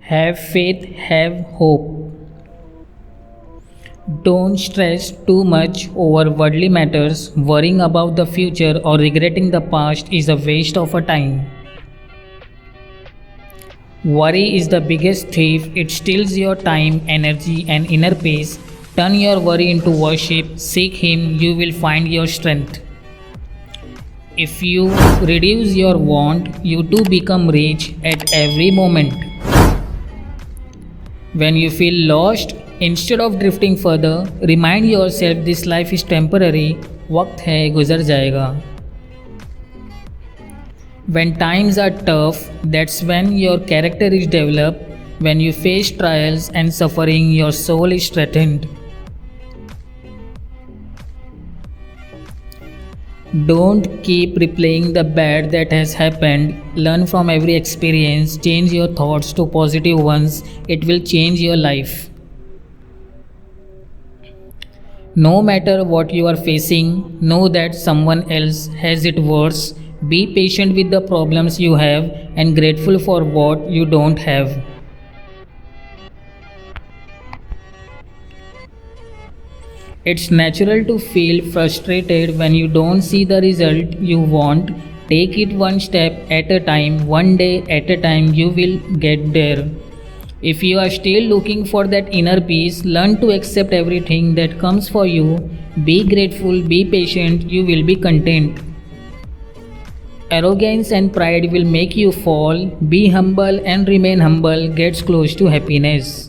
Have faith, have hope. Don't stress too much over worldly matters. Worrying about the future or regretting the past is a waste of a time. Worry is the biggest thief. It steals your time, energy, and inner peace. Turn your worry into worship. Seek Him, you will find your strength. If you reduce your want, you too become rich at every moment. When you feel lost, instead of drifting further, remind yourself this life is temporary. वक्त है गुजर जाएगा. When times are tough, that's when your character is developed. When you face trials and suffering, your soul is strengthened. Don't keep replaying the bad that has happened. Learn from every experience. Change your thoughts to positive ones. It will change your life. No matter what you are facing, know that someone else has it worse. Be patient with the problems you have and grateful for what you don't have. It's natural to feel frustrated when you don't see the result you want. Take it one step at a time, one day at a time, you will get there. If you are still looking for that inner peace, learn to accept everything that comes for you. Be grateful, be patient, you will be content. Arrogance and pride will make you fall. Be humble and remain humble, gets close to happiness.